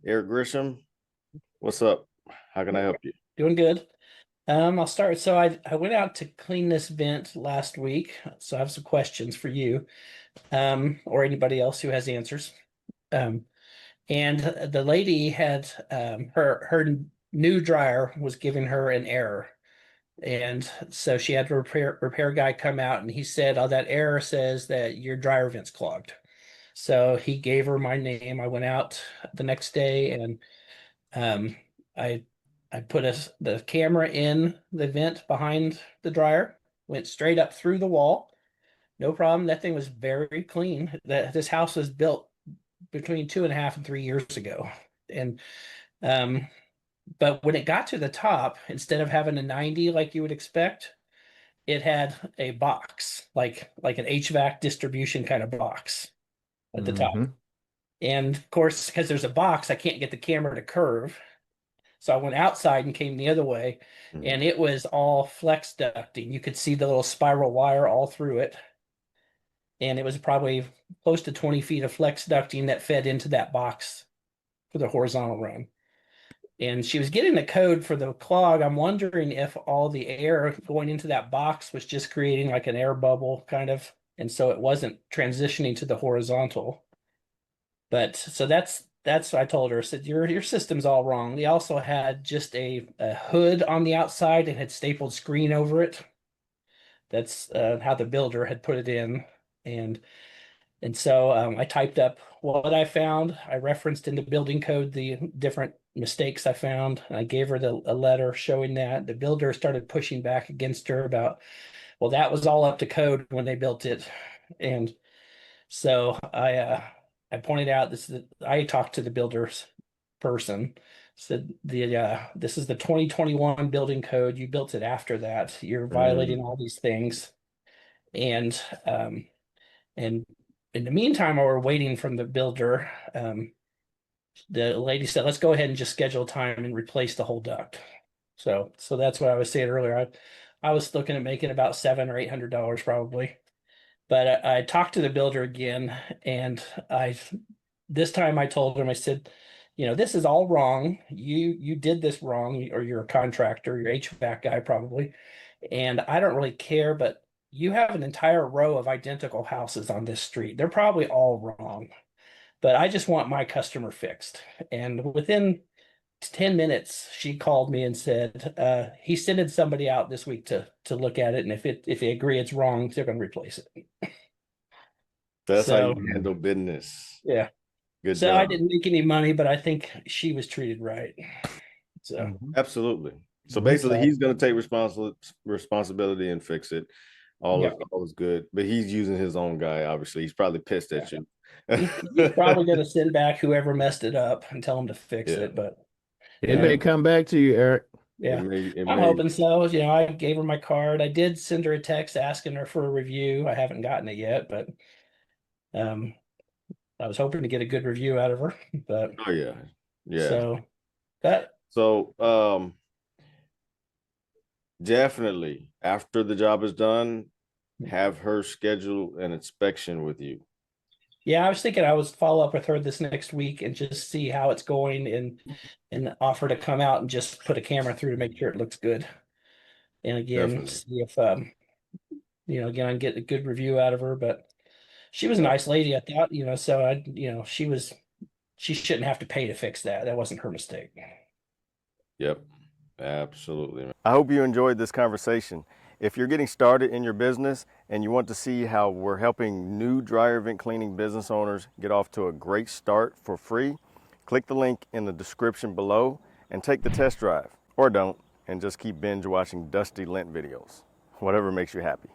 Eric Grisham, what's up? How can I help you? Doing good. I'll start. So I went out to clean this vent last week. So I have some questions for you, or anybody else who has answers. Um, and the lady had her new dryer was giving her an error, and so she had a repair guy come out, and he said, "Oh, that error says that your dryer vent's clogged." So he gave her my name. I went out the next day and Um, I I put the camera in the vent behind the dryer, went straight up through the wall. No problem. That thing was very clean. This house was built between 2.5 and 3 years ago. And um, but when it got to the top, instead of having a 90 like you would expect, it had a box, like an HVAC distribution kind of box at the top. Mm-hmm. And of course, because there's a box, I can't get the camera to curve. So I went outside and came the other way, and it was all flex ducting. You could see the little spiral wire all through it. And it was probably close to 20 feet of flex ducting that fed into that box for the horizontal run. And she was getting the code for the clog. I'm wondering if all the air going into that box was just creating like an air bubble kind of. And so it wasn't transitioning to the horizontal. But so that's what I told her. I said, your system's all wrong. They also had just a hood on the outside and had stapled screen over it. That's how the builder had put it in. And and so I typed up what I found. I referenced in the building code the different mistakes I found. And I gave her a letter showing that. The builder started pushing back against her about, well, that was all up to code when they built it. And so I pointed out I talked to the builder's person, said this is the 2021 building code. You built it after that. You're violating all these things. And and in the meantime, while we're waiting from the builder, the lady said, let's go ahead and just schedule time and replace the whole duct. So that's what I was saying earlier. I was looking at making about $700 or $800 probably. But I talked to the builder again, and I this time I told him, I said, this is all wrong. You did this wrong, or you're a contractor, you're HVAC guy probably, and I don't really care, but you have an entire row of identical houses on this street. They're probably all wrong, but I just want my customer fixed. And within 10 minutes, she called me and said, he's sending somebody out this week to look at it, and if they agree it's wrong, they're going to replace it. That's how So you handle business. yeah. Good So I job. didn't make any money, but I think she was treated right. So Absolutely. So basically, so he's going to take responsibility and fix it. yeah. All is good, but he's using his own guy. Obviously, he's probably pissed Yeah. at you. He's probably gonna send back whoever messed it up and tell him to fix Yeah, it. But It yeah. may come back to you, Eric. It yeah, may, it I'm may. hoping so. I gave her my card. I did send her a text asking her for a review. I haven't gotten it yet, but um I was hoping to get a good review out of her. But Oh yeah, yeah. so that So, definitely after the job is done, have her schedule an inspection with you. yeah, I was thinking I would follow up with her this next week and just see how it's going and offer to come out and just put a camera through to make sure it looks good. And again, Definitely. see if again, I can get a good review out of her. But she was a Yep. nice lady, I thought, so she shouldn't have to pay to fix that. That wasn't her mistake. Yep. Absolutely. I hope you enjoyed this conversation. If you're getting started in your business and you want to see how we're helping new dryer vent cleaning business owners get off to a great start for free, click the link in the description below and take the test drive. Or don't, and just keep binge watching dusty lint videos. Whatever makes you happy.